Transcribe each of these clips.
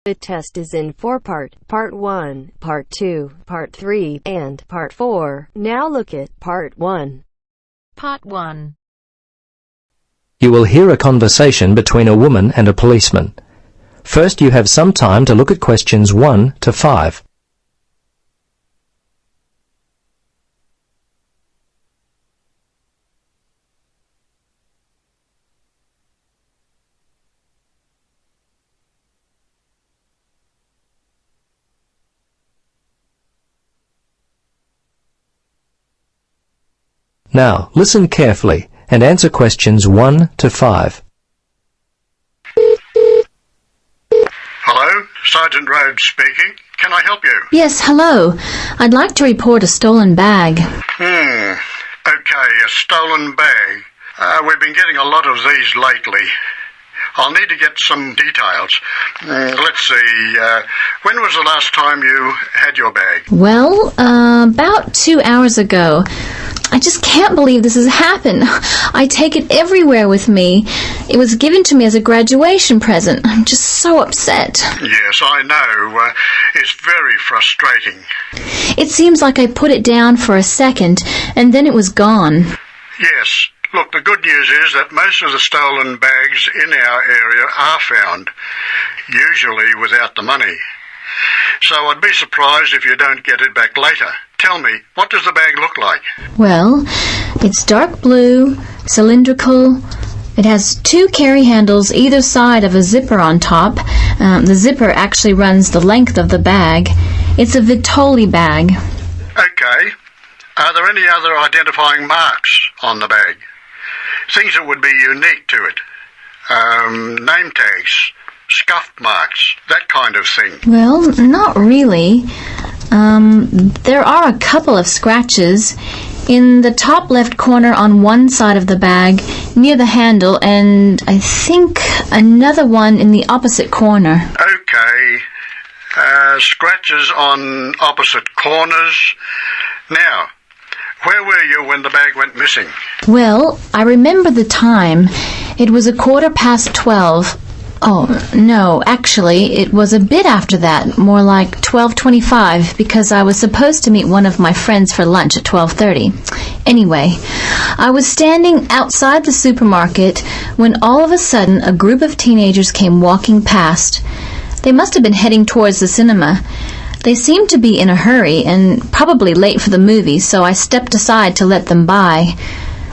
The test is in 4-part, Part 1, Part 2, Part 3, and Part 4. Now look at Part 1. Part 1. You will hear a conversation between a woman and a policeman. First, you have some time to look at questions 1 to 5. Now, listen carefully and answer questions 1 to 5. Hello, Sergeant Rhodes speaking. Can I help you? Yes, hello. I'd like to report a stolen bag. Okay, a stolen bag. We've been getting a lot of these lately. I'll need to get some details. Let's see, when was the last time you had your bag? Well, about 2 hours ago. I just can't believe this has happened. I take it everywhere with me. It was given to me as a graduation present. I'm just so upset. Yes, I know. It's very frustrating. It seems like I put it down for a second, and then it was gone. Yes. Look, the good news is that most of the stolen bags in our area are found, usually without the money. So I'd be surprised if you don't get it back later. Tell me, what does the bag look like? Well, it's dark blue, cylindrical. It has 2 carry handles either side of a zipper on top. The zipper actually runs the length of the bag. It's a Vitoli bag. Okay. Are there any other identifying marks on the bag? Things that would be unique to it. Name tags, scuff marks, that kind of thing. Well, not really. There are a couple of scratches in the top left corner on one side of the bag near the handle, and I think another one in the opposite corner. Okay. Scratches on opposite corners. Now, where were you when the bag went missing? Well, I remember the time. It was 12:15. Oh, no, actually, it was a bit after that, more like 12:25, because I was supposed to meet one of my friends for lunch at 12:30. Anyway, I was standing outside the supermarket when all of a sudden a group of teenagers came walking past. They must have been heading towards the cinema. They seemed to be in a hurry and probably late for the movie, so I stepped aside to let them by.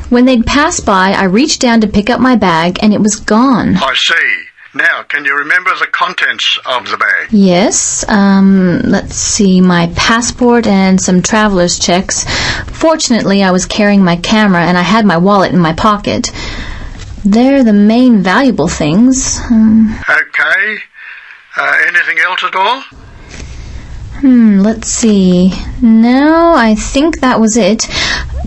When they'd passed by, I reached down to pick up my bag, and it was gone. I see. Now, can you remember the contents of the bag? Yes, let's see, my passport and some traveler's checks. Fortunately, I was carrying my camera and I had my wallet in my pocket. They're the main valuable things. Okay. Anything else at all? Let's see. No, I think that was it.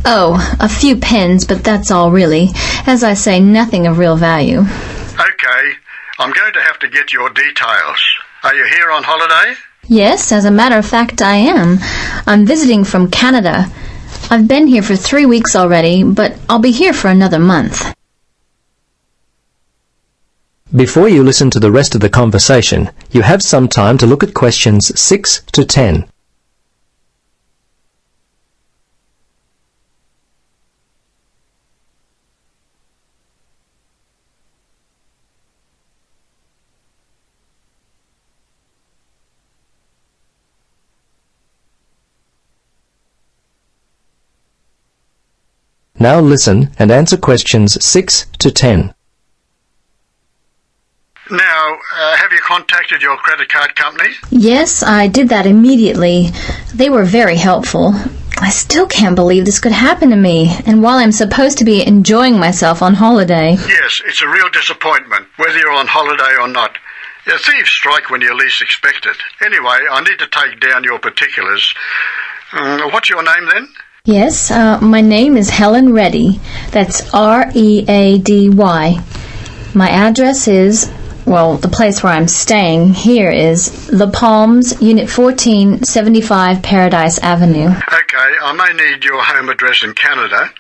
Oh, a few pens, but that's all really. As I say, nothing of real value. Okay. I'm going to have to get your details. Are you here on holiday? Yes, as a matter of fact, I am. I'm visiting from Canada. I've been here for 3 weeks already, but I'll be here for another month. Before you listen to the rest of the conversation, you have some time to look at questions 6 to 10. Now listen and answer questions 6 to 10. Now, have you contacted your credit card company? Yes, I did that immediately. They were very helpful. I still can't believe this could happen to me, and while I'm supposed to be enjoying myself on holiday. Yes, it's a real disappointment, whether you're on holiday or not. Thieves strike when you least expect it. Anyway, I need to take down your particulars. What's your name then? Yes, my name is Helen Reddy. That's R-E-A-D-Y. My address is, well, the place where I'm staying here is The Palms, Unit 14, 75 Paradise Avenue. Okay, I may need your home address in Canada,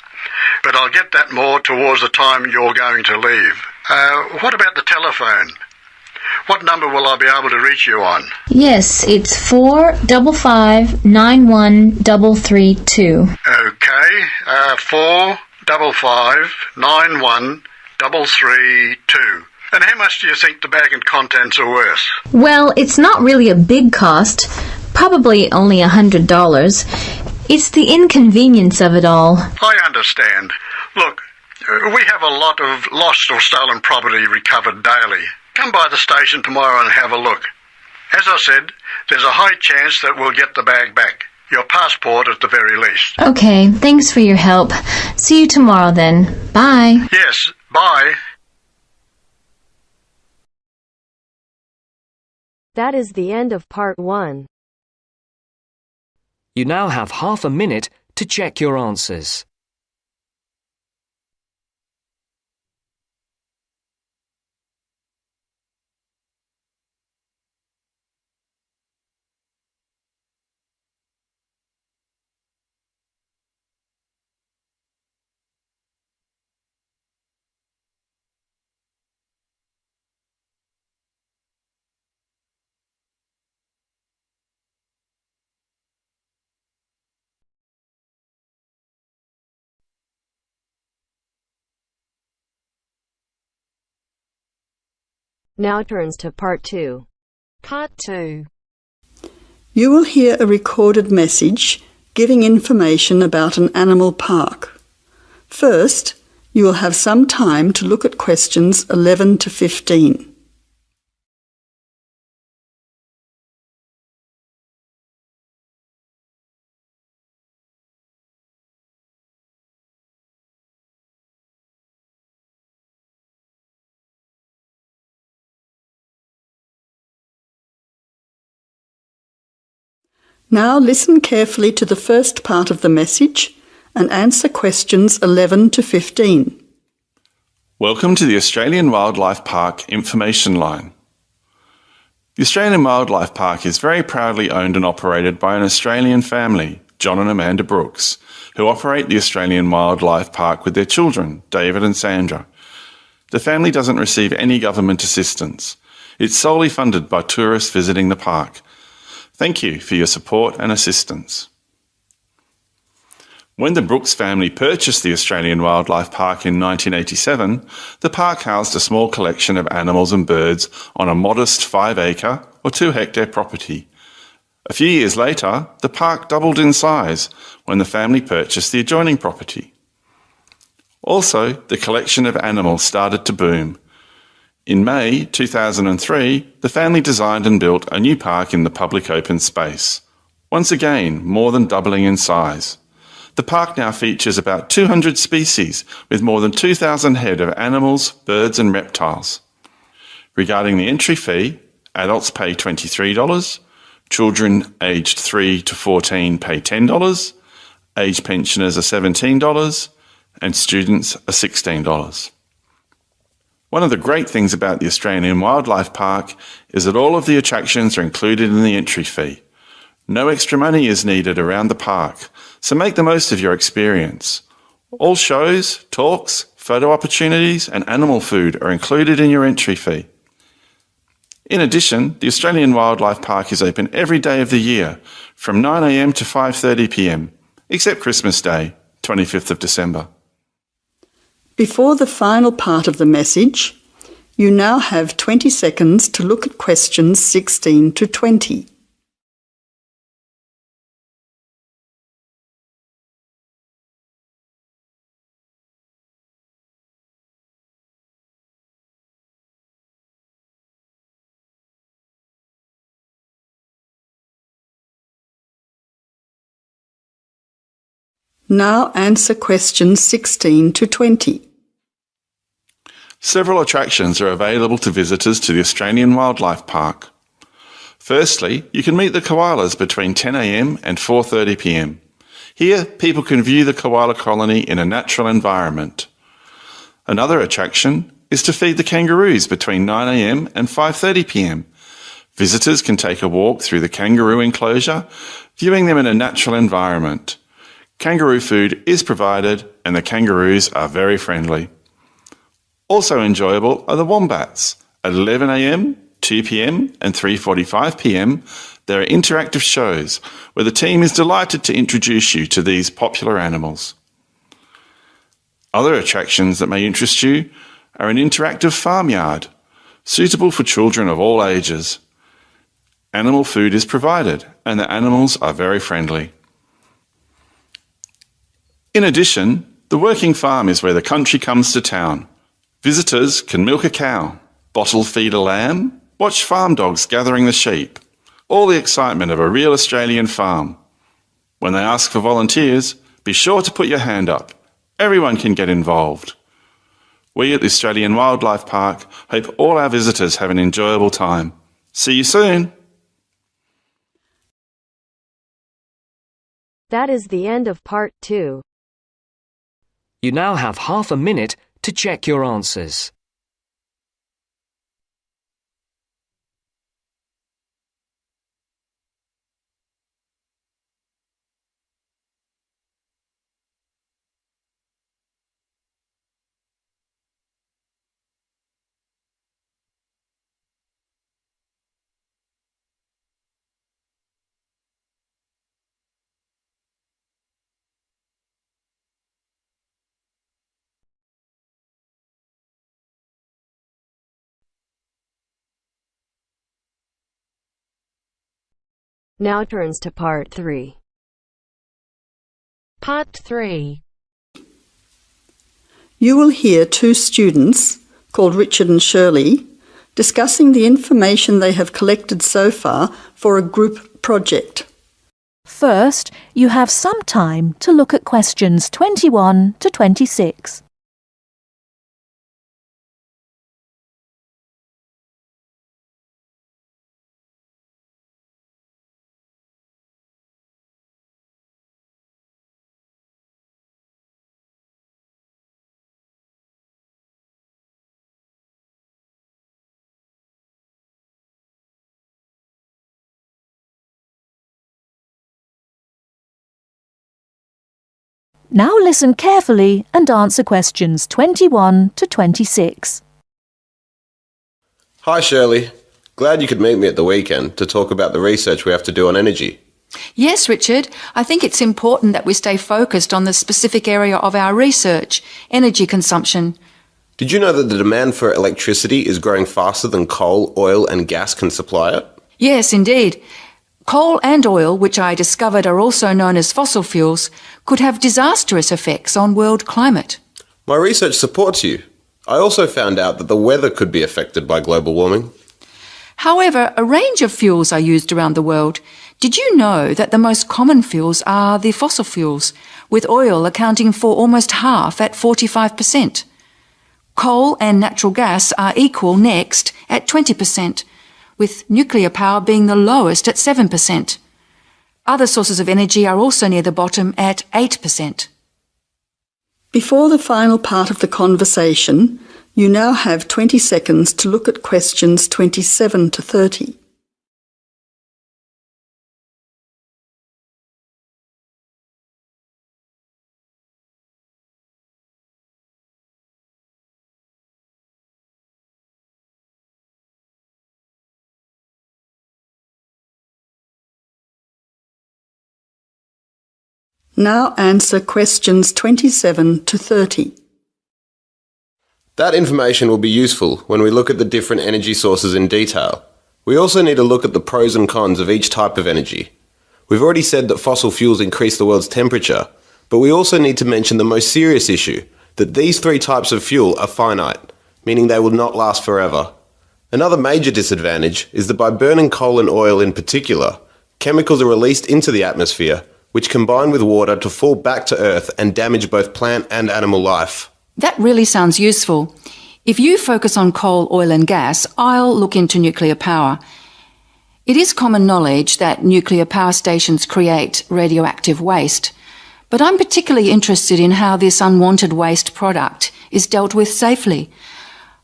but I'll get that more towards the time you're going to leave. What about the telephone? What number will I be able to reach you on? Yes, it's 455-91332. Okay, 455-91332. And how much do you think the bag and contents are worth? Well, it's not really a big cost. Probably only $100. It's the inconvenience of it all. I understand. Look, we have a lot of lost or stolen property recovered daily. Come by the station tomorrow and have a look. As I said, there's a high chance that we'll get the bag back. Your passport at the very least. Okay, thanks for your help. See you tomorrow then. Bye. Yes, bye. That is the end of part 1. You now have half a minute to check your answers. Now turns to part 2. Part 2. You will hear a recorded message giving information about an animal park. First, you will have some time to look at questions 11 to 15. Now listen carefully to the first part of the message and answer questions 11 to 15. Welcome to the Australian Wildlife Park Information Line. The Australian Wildlife Park is very proudly owned and operated by an Australian family, John and Amanda Brooks, who operate the Australian Wildlife Park with their children, David and Sandra. The family doesn't receive any government assistance. It's solely funded by tourists visiting the park. Thank you for your support and assistance. When the Brooks family purchased the Australian Wildlife Park in 1987, the park housed a small collection of animals and birds on a modest 5-acre or 2-hectare property. A few years later, the park doubled in size when the family purchased the adjoining property. Also, the collection of animals started to boom. In May 2003, the family designed and built a new park in the public open space. Once again, more than doubling in size. The park now features about 200 species with more than 2,000 head of animals, birds and reptiles. Regarding the entry fee, adults pay $23, children aged 3 to 14 pay $10, age pensioners are $17 and students are $16. One of the great things about the Australian Wildlife Park is that all of the attractions are included in the entry fee. No extra money is needed around the park, so make the most of your experience. All shows, talks, photo opportunities and animal food are included in your entry fee. In addition, the Australian Wildlife Park is open every day of the year from 9 a.m. to 5:30 p.m, except Christmas Day, 25th of December. Before the final part of the message, you now have 20 seconds to look at questions 16 to 20. Now answer questions 16 to 20. Several attractions are available to visitors to the Australian Wildlife Park. Firstly, you can meet the koalas between 10 a.m. and 4:30 p.m. Here, people can view the koala colony in a natural environment. Another attraction is to feed the kangaroos between 9 a.m. and 5:30 p.m. Visitors can take a walk through the kangaroo enclosure, viewing them in a natural environment. Kangaroo food is provided and the kangaroos are very friendly. Also enjoyable are the wombats at 11 a.m. 2 p.m. and 3:45 p.m. there are interactive shows where the team is delighted to introduce you to these popular animals. Other attractions that may interest you are an interactive farmyard, suitable for children of all ages. Animal food is provided and the animals are very friendly. In addition, the working farm is where the country comes to town. Visitors can milk a cow, bottle feed a lamb, watch farm dogs gathering the sheep. All the excitement of a real Australian farm. When they ask for volunteers, be sure to put your hand up. Everyone can get involved. We at the Australian Wildlife Park hope all our visitors have an enjoyable time. See you soon. That is the end of part 2. You now have half a minute to check your answers. Now turns to part 3. Part 3. You will hear two students, called Richard and Shirley, discussing the information they have collected so far for a group project. First, you have some time to look at questions 21 to 26. Now listen carefully and answer questions 21 to 26. Hi Shirley, glad you could meet me at the weekend to talk about the research we have to do on energy. Yes, Richard. I think it's important that we stay focused on the specific area of our research, energy consumption. Did you know that the demand for electricity is growing faster than coal, oil and gas can supply it? Yes, indeed. Coal and oil, which I discovered are also known as fossil fuels, could have disastrous effects on world climate. My research supports you. I also found out that the weather could be affected by global warming. However, a range of fuels are used around the world. Did you know that the most common fuels are the fossil fuels, with oil accounting for almost half at 45%? Coal and natural gas are equal next at 20%. With nuclear power being the lowest at 7%. Other sources of energy are also near the bottom at 8%. Before the final part of the conversation, you now have 20 seconds to look at questions 27 to 30. Now answer questions 27 to 30. That information will be useful when we look at the different energy sources in detail. We also need to look at the pros and cons of each type of energy. We've already said that fossil fuels increase the world's temperature, but we also need to mention the most serious issue, that these three types of fuel are finite, meaning they will not last forever. Another major disadvantage is that by burning coal and oil in particular, chemicals are released into the atmosphere, which combine with water to fall back to Earth and damage both plant and animal life. That really sounds useful. If you focus on coal, oil and gas, I'll look into nuclear power. It is common knowledge that nuclear power stations create radioactive waste, but I'm particularly interested in how this unwanted waste product is dealt with safely.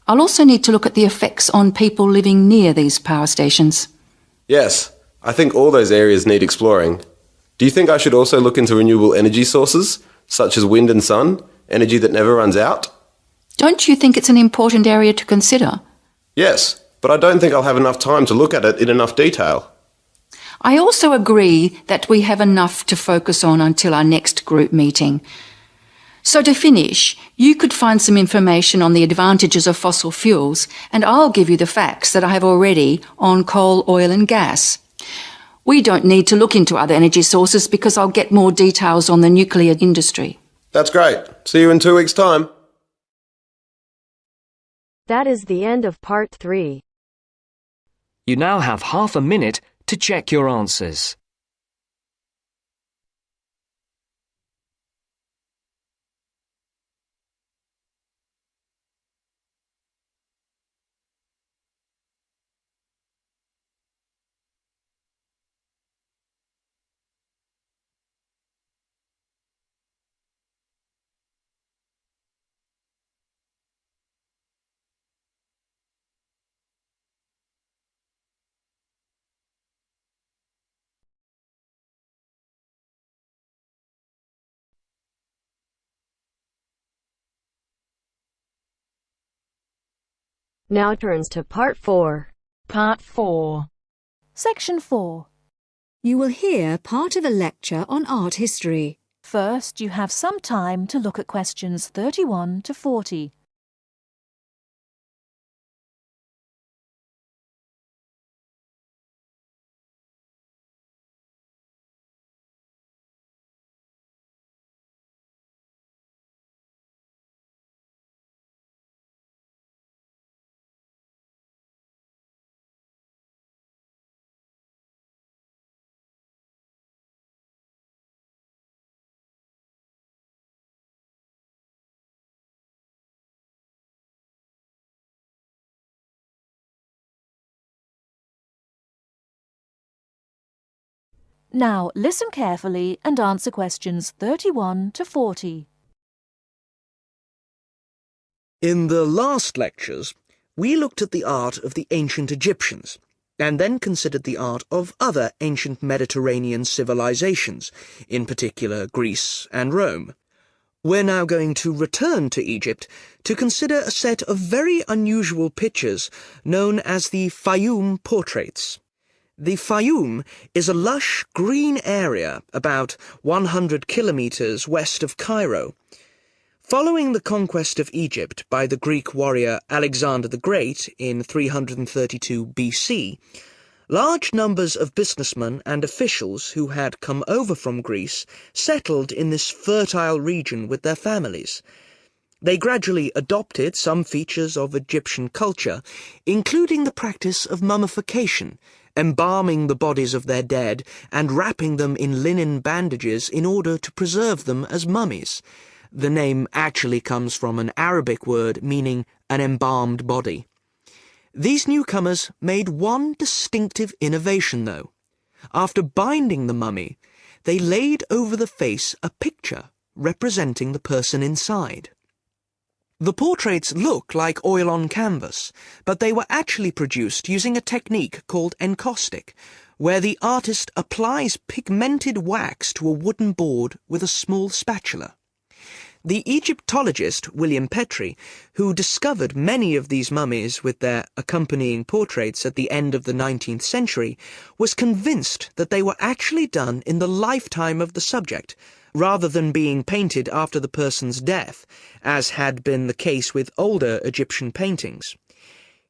I'll also need to look at the effects on people living near these power stations. Yes, I think all those areas need exploring. Do you think I should also look into renewable energy sources, such as wind and sun, energy that never runs out? Don't you think it's an important area to consider? Yes, but I don't think I'll have enough time to look at it in enough detail. I also agree that we have enough to focus on until our next group meeting. So to finish, you could find some information on the advantages of fossil fuels, and I'll give you the facts that I have already on coal, oil and gas. We don't need to look into other energy sources because I'll get more details on the nuclear industry. That's great. See you in 2 weeks' time. That is the end of part 3. You now have half a minute to check your answers. Now turns to part 4. Part 4. Section 4. You will hear part of a lecture on art history. First, you have some time to look at questions 31 to 40. Now listen carefully and answer questions 31 to 40. In the last lectures, we looked at the art of the ancient Egyptians, and then considered the art of other ancient Mediterranean civilizations, in particular Greece and Rome. We're now going to return to Egypt to consider a set of very unusual pictures known as the Fayum portraits. The Fayum is a lush green area about 100 kilometers west of Cairo. Following the conquest of Egypt by the Greek warrior Alexander the Great in 332 BC, large numbers of businessmen and officials who had come over from Greece settled in this fertile region with their families. They gradually adopted some features of Egyptian culture, including the practice of mummification, embalming the bodies of their dead and wrapping them in linen bandages in order to preserve them as mummies. The name actually comes from an Arabic word meaning an embalmed body. These newcomers made one distinctive innovation, though. After binding the mummy, they laid over the face a picture representing the person inside. The portraits look like oil on canvas, but they were actually produced using a technique called encaustic, where the artist applies pigmented wax to a wooden board with a small spatula. The Egyptologist William Petrie, who discovered many of these mummies with their accompanying portraits at the end of the 19th century, was convinced that they were actually done in the lifetime of the subject, rather than being painted after the person's death, as had been the case with older Egyptian paintings.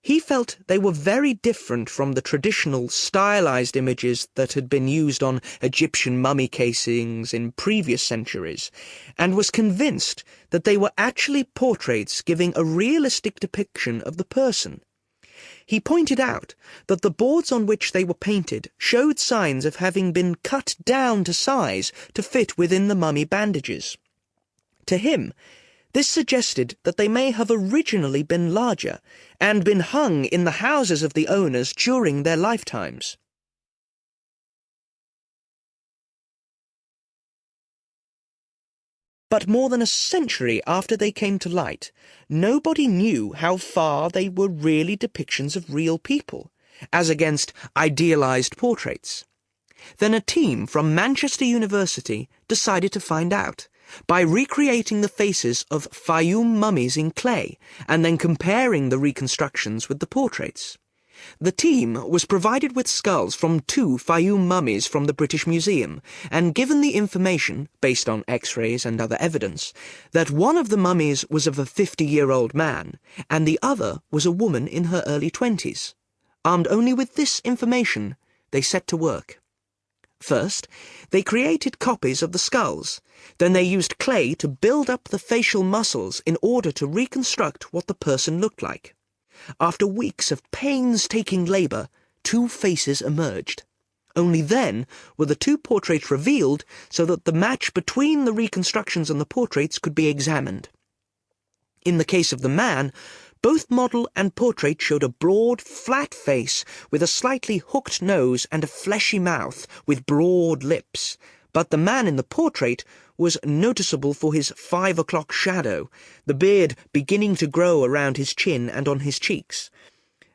He felt they were very different from the traditional stylized images that had been used on Egyptian mummy casings in previous centuries, and was convinced that they were actually portraits giving a realistic depiction of the person. He pointed out that the boards on which they were painted showed signs of having been cut down to size to fit within the mummy bandages. To him, this suggested that they may have originally been larger and been hung in the houses of the owners during their lifetimes. But more than a century after they came to light, nobody knew how far they were really depictions of real people, as against idealized portraits. Then a team from Manchester University decided to find out, by recreating the faces of Fayum mummies in clay and then comparing the reconstructions with the portraits. The team was provided with skulls from 2 Fayum mummies from the British Museum and given the information, based on X-rays and other evidence, that one of the mummies was of a 50-year-old man and the other was a woman in her early 20s. Armed only with this information, they set to work. First, they created copies of the skulls. Then they used clay to build up the facial muscles in order to reconstruct what the person looked like. After weeks of painstaking labour, 2 faces emerged. Only then were the 2 portraits revealed so that the match between the reconstructions and the portraits could be examined. In the case of the man, both model and portrait showed a broad, flat face with a slightly hooked nose and a fleshy mouth with broad lips. But the man in the portrait was noticeable for his 5 o'clock shadow, the beard beginning to grow around his chin and on his cheeks.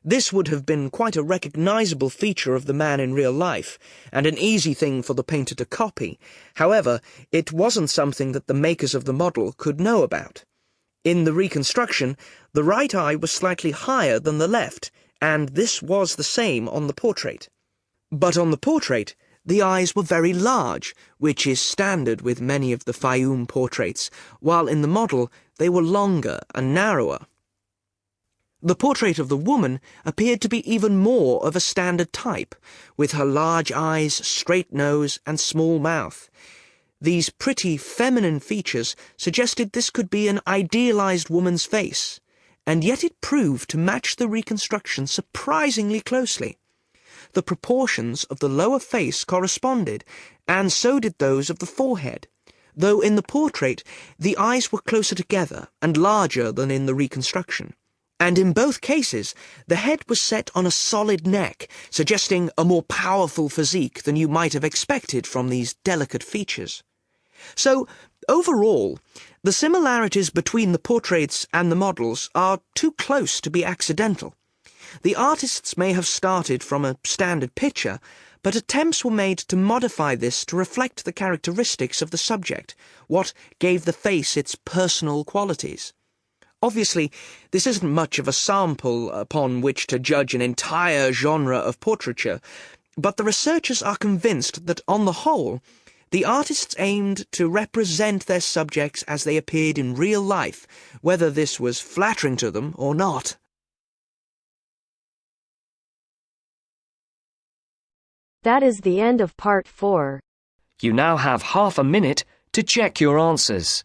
This would have been quite a recognisable feature of the man in real life, and an easy thing for the painter to copy. However, it wasn't something that the makers of the model could know about. In the reconstruction, the right eye was slightly higher than the left, and this was the same on the portrait. But on the portrait, the eyes were very large, which is standard with many of the Fayum portraits, while in the model they were longer and narrower. The portrait of the woman appeared to be even more of a standard type, with her large eyes, straight nose, and small mouth. These pretty feminine features suggested this could be an idealized woman's face, and yet it proved to match the reconstruction surprisingly closely. The proportions of the lower face corresponded, and so did those of the forehead, though in the portrait the eyes were closer together and larger than in the reconstruction. And in both cases, the head was set on a solid neck, suggesting a more powerful physique than you might have expected from these delicate features. So, overall, the similarities between the portraits and the models are too close to be accidental. The artists may have started from a standard picture, but attempts were made to modify this to reflect the characteristics of the subject, what gave the face its personal qualities. Obviously, this isn't much of a sample upon which to judge an entire genre of portraiture, but the researchers are convinced that, on the whole, the artists aimed to represent their subjects as they appeared in real life, whether this was flattering to them or not. That is the end of part 4. You now have half a minute to check your answers.